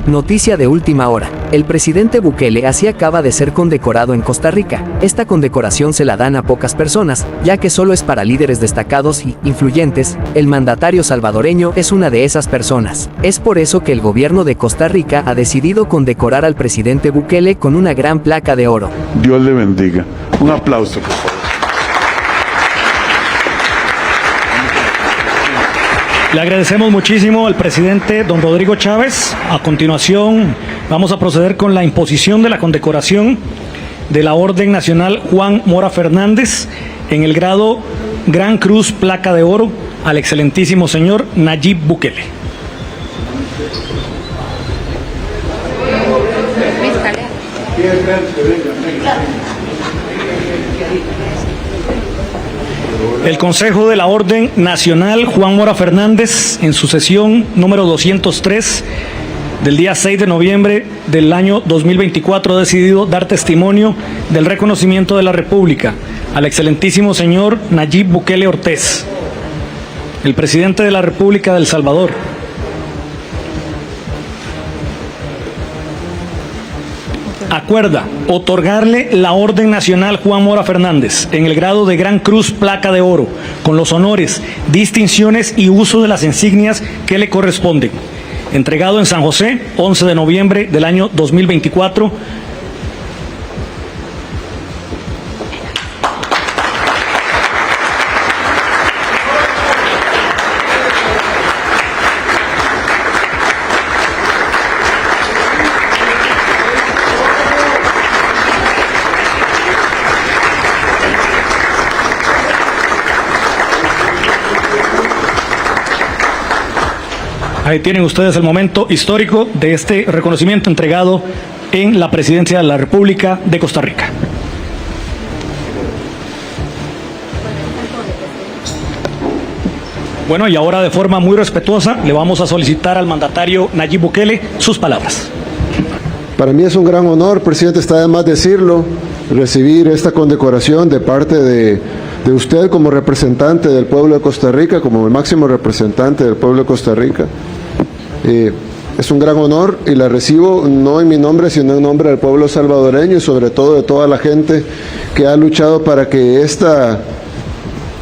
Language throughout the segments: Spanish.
Noticia de última hora. El presidente Bukele así acaba de ser condecorado en Costa Rica. Esta condecoración se la dan a pocas personas, ya que solo es para líderes destacados y influyentes. El mandatario salvadoreño es una de esas personas. Es por eso que el gobierno de Costa Rica ha decidido condecorar al presidente Bukele con una gran placa de oro. Dios le bendiga. Un aplauso, por favor. Le agradecemos muchísimo al presidente don Rodrigo Chávez. A continuación vamos a proceder con la imposición de la condecoración de la Orden Nacional Juan Mora Fernández en el grado Gran Cruz Placa de Oro al excelentísimo señor Nayib Bukele. El Consejo de la Orden Nacional Juan Mora Fernández, en su sesión número 203 del día 6 de noviembre del año 2024, ha decidido dar testimonio del reconocimiento de la República al excelentísimo señor Nayib Bukele Ortiz, el presidente de la República de El Salvador. Acuerda otorgarle la Orden Nacional Juan Mora Fernández en el grado de Gran Cruz Placa de Oro, con los honores, distinciones y uso de las insignias que le corresponden. Entregado en San José, 11 de noviembre del año 2024. Ahí tienen ustedes el momento histórico de este reconocimiento entregado en la Presidencia de la República de Costa Rica. Bueno, y ahora de forma muy respetuosa le vamos a solicitar al mandatario Nayib Bukele sus palabras. Para mí es un gran honor, presidente, está de más decirlo, recibir esta condecoración de parte de usted como representante del pueblo de Costa Rica, como el máximo representante del pueblo de Costa Rica. Es un gran honor y la recibo no en mi nombre, sino en nombre del pueblo salvadoreño y sobre todo de toda la gente que ha luchado para que esta,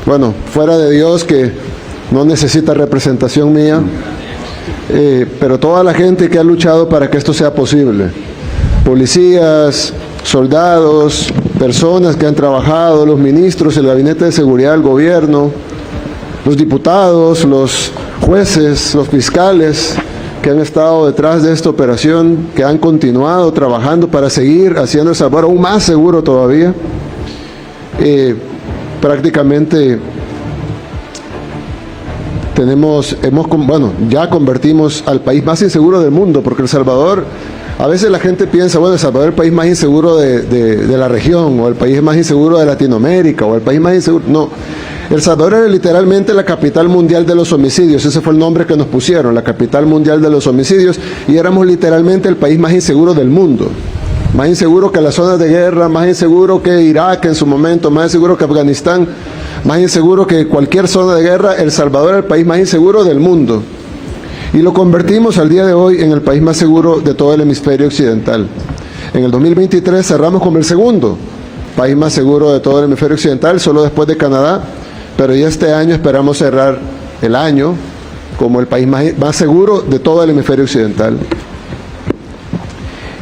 bueno, fuera de Dios, que no necesita representación mía, pero toda la gente que ha luchado para que esto sea posible. Policías, soldados, personas que han trabajado, los ministros, el Gabinete de Seguridad del Gobierno, los diputados, los jueces, los fiscales que han estado detrás de esta operación, que han continuado trabajando para seguir haciendo El Salvador aún más seguro todavía. Prácticamente ya convertimos al país más inseguro del mundo, porque El Salvador, a veces la gente piensa, bueno, El Salvador es el país más inseguro de la región, o el país más inseguro de Latinoamérica, o el país más inseguro. No, El Salvador era literalmente la capital mundial de los homicidios, ese fue el nombre que nos pusieron, la capital mundial de los homicidios, y éramos literalmente el país más inseguro del mundo. Más inseguro que las zonas de guerra, más inseguro que Irak en su momento, más inseguro que Afganistán, más inseguro que cualquier zona de guerra. El Salvador era el país más inseguro del mundo. Y lo convertimos al día de hoy en el país más seguro de todo el hemisferio occidental. En el 2023 cerramos como el segundo país más seguro de todo el hemisferio occidental, solo después de Canadá, pero ya este año esperamos cerrar el año como el país más seguro de todo el hemisferio occidental.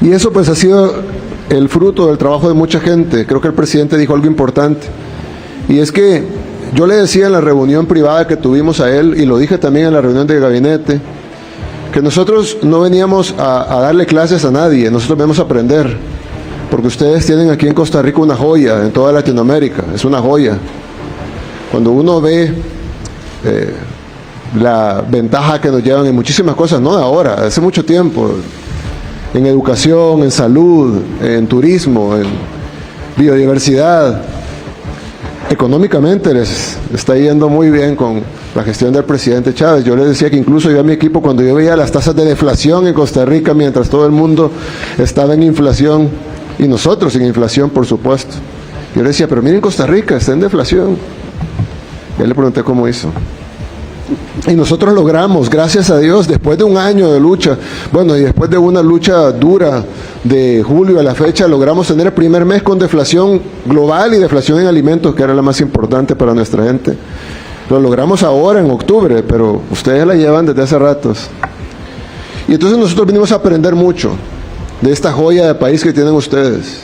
Y eso pues ha sido el fruto del trabajo de mucha gente. Creo que el presidente dijo algo importante, y es que yo le decía en la reunión privada que tuvimos a él, y lo dije también en la reunión de gabinete, que nosotros no veníamos a darle clases a nadie, nosotros venimos a aprender, porque ustedes tienen aquí en Costa Rica una joya, en toda Latinoamérica, es una joya. Cuando uno ve la ventaja que nos llevan en muchísimas cosas, no de ahora, hace mucho tiempo, en educación, en salud, en turismo, en biodiversidad, económicamente les está yendo muy bien con la gestión del presidente Chávez. Yo les decía que incluso yo a mi equipo, cuando yo veía las tasas de deflación en Costa Rica, mientras todo el mundo estaba en inflación, y nosotros en inflación, por supuesto, yo les decía, pero miren Costa Rica, está en deflación. Yo le pregunté cómo hizo. Y nosotros logramos, gracias a Dios, después de un año de lucha, bueno, y después de una lucha dura de julio a la fecha, logramos tener el primer mes con deflación global y deflación en alimentos, que era la más importante para nuestra gente. Lo logramos ahora en octubre, pero ustedes la llevan desde hace ratos. Y entonces nosotros venimos a aprender mucho de esta joya de país que tienen ustedes.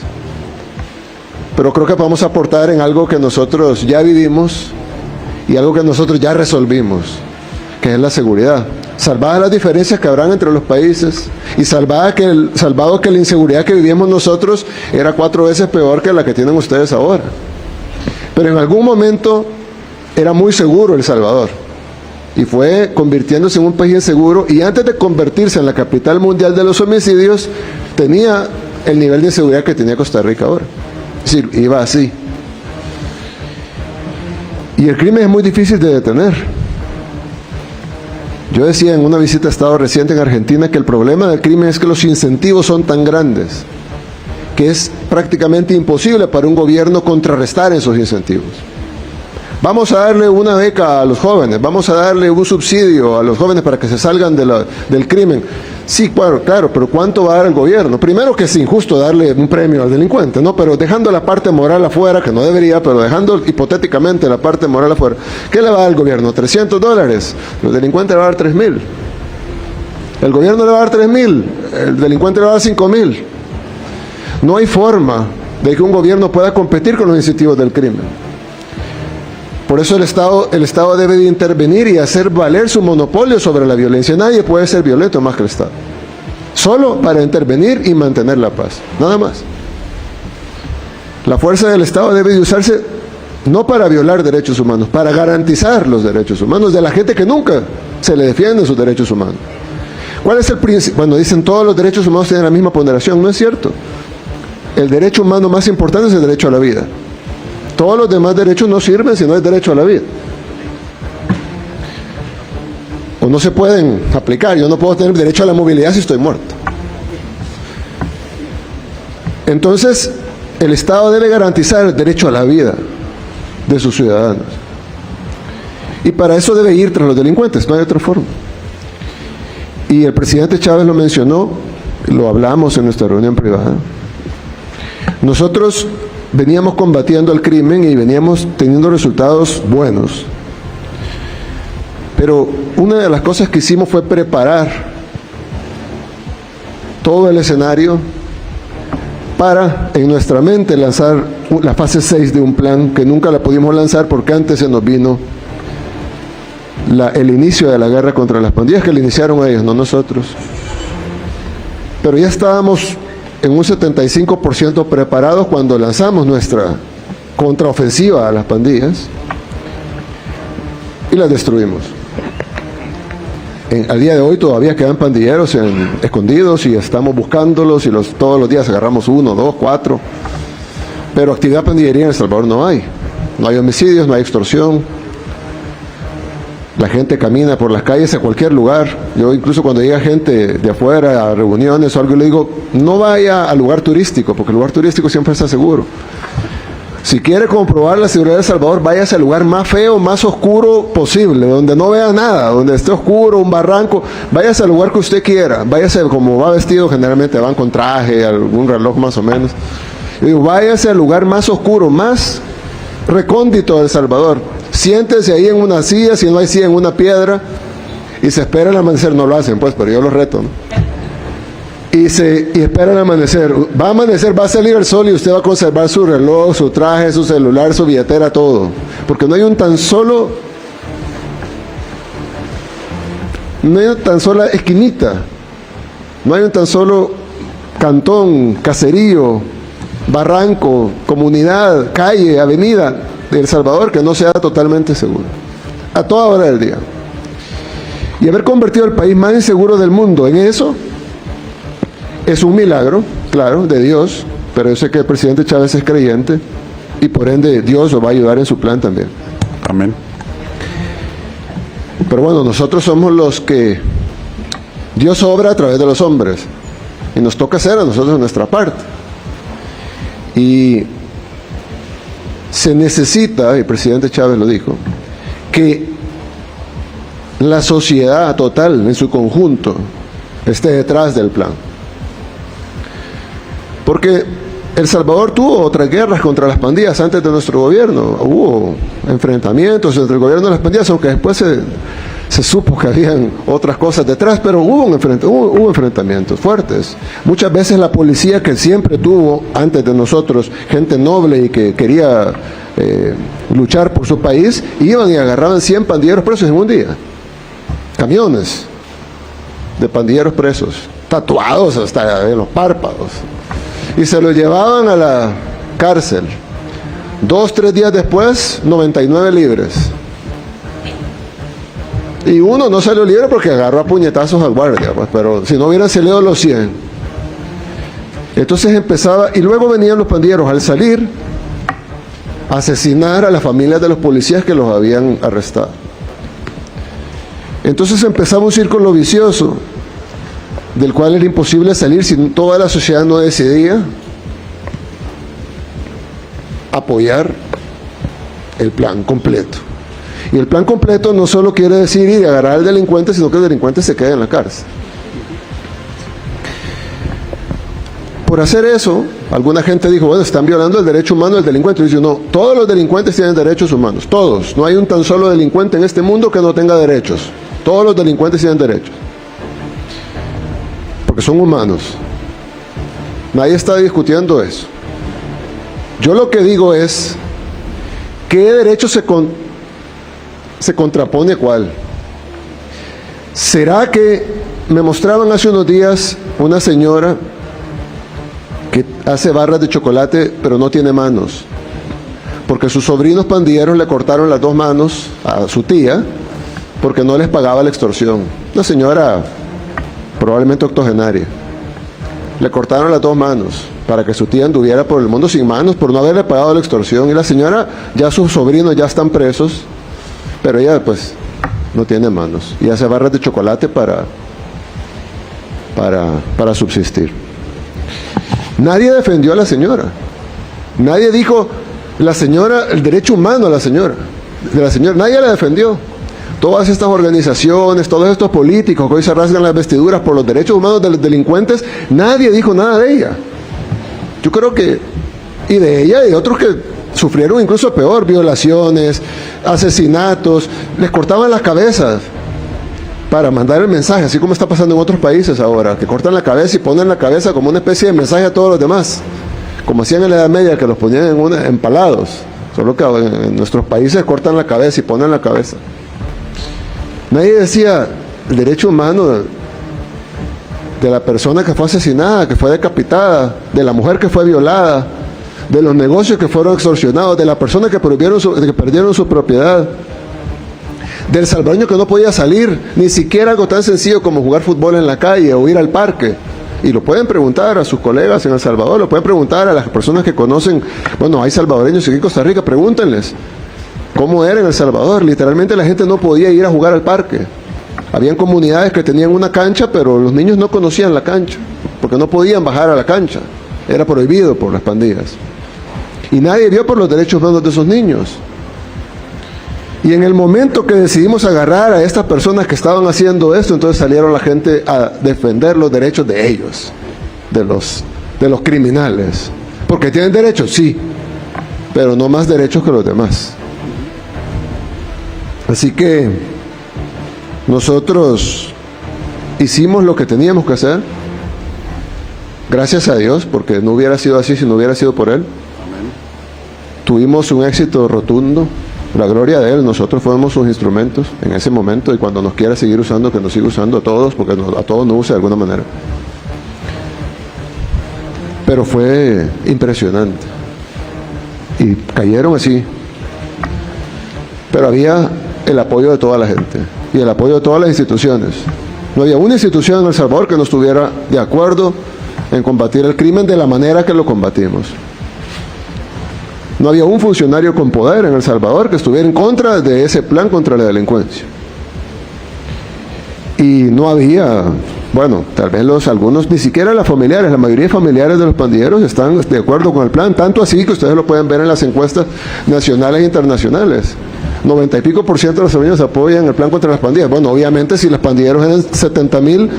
Pero creo que vamos a aportar en algo que nosotros ya vivimos y algo que nosotros ya resolvimos, que es la seguridad. Salvadas las diferencias que habrán entre los países y salvado que la inseguridad que vivíamos nosotros era 4 veces peor que la que tienen ustedes ahora. Pero en algún momento era muy seguro El Salvador y fue convirtiéndose en un país inseguro, y antes de convertirse en la capital mundial de los homicidios tenía el nivel de inseguridad que tenía Costa Rica ahora. Es decir, iba así. Y el crimen es muy difícil de detener. Yo decía en una visita a Estado reciente en Argentina que el problema del crimen es que los incentivos son tan grandes que es prácticamente imposible para un gobierno contrarrestar esos incentivos. Vamos a darle una beca a los jóvenes, vamos a darle un subsidio a los jóvenes para que se salgan del crimen. Sí, claro, pero ¿cuánto va a dar el gobierno? Primero, que es injusto darle un premio al delincuente, ¿no? Pero dejando la parte moral afuera, que no debería, pero dejando hipotéticamente la parte moral afuera, ¿qué le va a dar el gobierno? $300. El delincuente le va a dar 3,000. El gobierno le va a dar 3,000, el delincuente le va a dar 5,000. No hay forma de que un gobierno pueda competir con los incentivos del crimen. Por eso el Estado debe de intervenir y hacer valer su monopolio sobre la violencia. Nadie puede ser violento más que el Estado. Solo para intervenir y mantener la paz. Nada más. La fuerza del Estado debe de usarse no para violar derechos humanos, para garantizar los derechos humanos de la gente que nunca se le defienden sus derechos humanos. ¿Cuál es el principio? Bueno, dicen todos los derechos humanos tienen la misma ponderación. No es cierto. El derecho humano más importante es el derecho a la vida. Todos los demás derechos no sirven si no hay derecho a la vida. O no se pueden aplicar. Yo no puedo tener derecho a la movilidad si estoy muerto. Entonces, el Estado debe garantizar el derecho a la vida de sus ciudadanos. Y para eso debe ir tras los delincuentes, no hay otra forma. Y el presidente Chávez lo mencionó, lo hablamos en nuestra reunión privada. Nosotros veníamos combatiendo el crimen y veníamos teniendo resultados buenos. Pero una de las cosas que hicimos fue preparar todo el escenario para, en nuestra mente, lanzar la fase 6 de un plan que nunca la pudimos lanzar porque antes se nos vino el inicio de la guerra contra las pandillas, que la iniciaron ellos, no nosotros. Pero ya estábamos en un 75% preparados cuando lanzamos nuestra contraofensiva a las pandillas y las destruimos. Al día de hoy todavía quedan pandilleros escondidos y estamos buscándolos y todos los días agarramos 1, 2, 4. Pero actividad pandillería en El Salvador no hay. No hay homicidios, no hay extorsión. La gente camina por las calles a cualquier lugar. Yo incluso cuando llega gente de afuera a reuniones o algo, le digo, no vaya al lugar turístico, porque el lugar turístico siempre está seguro. Si quiere comprobar la seguridad de El Salvador, váyase al lugar más feo, más oscuro posible, donde no vea nada, donde esté oscuro, un barranco. Váyase al lugar que usted quiera. Váyase como va vestido, generalmente van con traje, algún reloj más o menos. Yo digo, váyase al lugar más oscuro, más recóndito de El Salvador. Siéntese ahí en una silla, si no hay silla, en una piedra, y se espera el amanecer. No lo hacen, pues, pero yo lo reto, ¿no? Y espera el amanecer. Va a amanecer, va a salir el sol y usted va a conservar su reloj, su traje, su celular, su billetera, todo. Porque no hay una tan sola esquinita, no hay un tan solo cantón, caserío, barranco, comunidad, calle, avenida de El Salvador que no sea totalmente seguro, a toda hora del día. Y haber convertido el país más inseguro del mundo en eso es un milagro, claro, de Dios, pero yo sé que el presidente Chávez es creyente y por ende Dios lo va a ayudar en su plan también. Amén. Pero bueno, nosotros somos los que Dios obra a través de los hombres y nos toca hacer a nosotros nuestra parte. Y se necesita, el presidente Chávez lo dijo, que la sociedad total en su conjunto esté detrás del plan. Porque El Salvador tuvo otras guerras contra las pandillas antes de nuestro gobierno. Hubo enfrentamientos entre el gobierno y las pandillas, aunque después se supo que habían otras cosas detrás, pero hubo enfrentamientos fuertes. Muchas veces la policía, que siempre tuvo, antes de nosotros, gente noble y que quería luchar por su país, iban y agarraban 100 pandilleros presos en un día. Camiones de pandilleros presos, tatuados hasta en los párpados. Y se los llevaban a la cárcel. 2, 3 días después, 99 libres. Y uno no salió libre porque agarró a puñetazos al guardia, pues, pero si no hubieran salido los 100. Entonces empezaba, y luego venían los pandilleros al salir a asesinar a las familias de los policías que los habían arrestado. Entonces empezaba un círculo vicioso del cual era imposible salir si toda la sociedad no decidía apoyar el plan completo. Y el plan completo no solo quiere decir ir a agarrar al delincuente, sino que el delincuente se quede en la cárcel. Por hacer eso, alguna gente dijo, bueno, están violando el derecho humano del delincuente. Y dice, no, todos los delincuentes tienen derechos humanos, todos. No hay un tan solo delincuente en este mundo que no tenga derechos. Todos los delincuentes tienen derechos. Porque son humanos. Nadie está discutiendo eso. Yo lo que digo es, ¿qué derecho se contrapone a cuál? ¿Será que me mostraban hace unos días una señora que hace barras de chocolate pero no tiene manos? Porque sus sobrinos pandilleros le cortaron las 2 manos a su tía porque no les pagaba la extorsión. Una señora probablemente octogenaria. Le cortaron las 2 manos para que su tía anduviera por el mundo sin manos por no haberle pagado la extorsión. Y la señora, ya sus sobrinos ya están presos, pero ella pues no tiene manos y hace barras de chocolate para subsistir. Nadie defendió a la señora. Nadie dijo la señora, el derecho humano a la señora, de la señora. Nadie la defendió. Todas estas organizaciones, todos estos políticos que hoy se rasgan las vestiduras por los derechos humanos de los delincuentes, nadie dijo nada de ella. Yo creo que, y de ella y de otros que sufrieron incluso peor, violaciones, asesinatos, les cortaban las cabezas para mandar el mensaje, así como está pasando en otros países ahora, que cortan la cabeza y ponen la cabeza como una especie de mensaje a todos los demás, como hacían en la Edad Media, que los ponían empalados, solo que en nuestros países cortan la cabeza y ponen la cabeza. Nadie decía el derecho humano de la persona que fue asesinada, que fue decapitada, de la mujer que fue violada, de los negocios que fueron extorsionados, de la persona que perdieron su propiedad, del salvadoreño que no podía salir, ni siquiera algo tan sencillo como jugar fútbol en la calle o ir al parque. Y lo pueden preguntar a sus colegas en El Salvador, lo pueden preguntar a las personas que conocen, bueno, hay salvadoreños aquí en Costa Rica, pregúntenles cómo era en El Salvador. Literalmente la gente no podía ir a jugar al parque. Habían comunidades que tenían una cancha, pero los niños no conocían la cancha, porque no podían bajar a la cancha. Era prohibido por las pandillas. Y nadie vio por los derechos humanos de esos niños. Y en el momento que decidimos agarrar a estas personas que estaban haciendo esto, entonces salieron la gente a defender los derechos de ellos, de los criminales. Porque tienen derechos, sí, pero no más derechos que los demás. Así que nosotros hicimos lo que teníamos que hacer, gracias a Dios, porque no hubiera sido así si no hubiera sido por Él. Tuvimos un éxito rotundo, la gloria de Él. Nosotros fuimos sus instrumentos en ese momento, y cuando nos quiera seguir usando, que nos siga usando a todos, porque a todos nos usa de alguna manera. Pero fue impresionante y cayeron así, pero había el apoyo de toda la gente y el apoyo de todas las instituciones. No había una institución en El Salvador que no estuviera de acuerdo en combatir el crimen de la manera que lo combatimos. No había un funcionario con poder en El Salvador que estuviera en contra de ese plan contra la delincuencia. Y no había, bueno, tal vez algunos, ni siquiera las familiares, la mayoría de familiares de los pandilleros están de acuerdo con el plan, tanto así que ustedes lo pueden ver en las encuestas nacionales e internacionales. 90 y pico % de los salvadoreños apoyan el plan contra las pandillas. Bueno, obviamente si los pandilleros eran 70,000,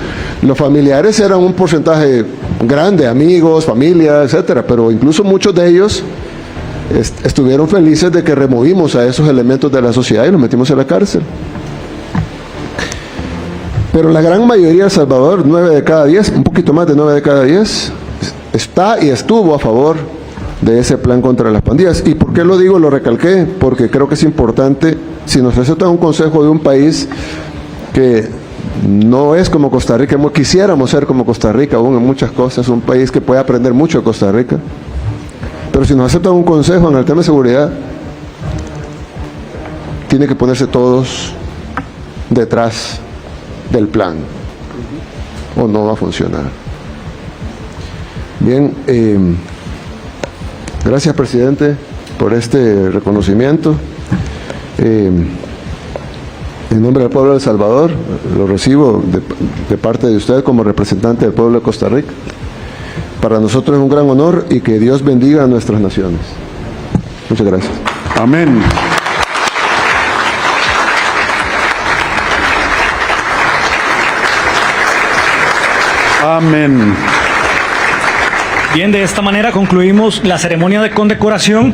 los familiares eran un porcentaje grande, amigos, familia, etcétera, pero incluso muchos de ellos estuvieron felices de que removimos a esos elementos de la sociedad y los metimos en la cárcel. Pero la gran mayoría de El Salvador, 9 de cada 10, un poquito más de 9 de cada 10, está y estuvo a favor de ese plan contra las pandillas. ¿Y por qué lo digo? Lo recalqué, porque creo que es importante, si nos aceptan un consejo de un país que no es como Costa Rica, quisiéramos ser como Costa Rica aún en muchas cosas, un país que puede aprender mucho de Costa Rica, pero si nos aceptan un consejo en el tema de seguridad, tiene que ponerse todos detrás del plan, o no va a funcionar. Bien, gracias, presidente, por este reconocimiento. En nombre del pueblo de El Salvador, lo recibo de parte de usted como representante del pueblo de Costa Rica. Para nosotros es un gran honor y que Dios bendiga a nuestras naciones. Muchas gracias. Amén. Amén. Bien, de esta manera concluimos la ceremonia de condecoración.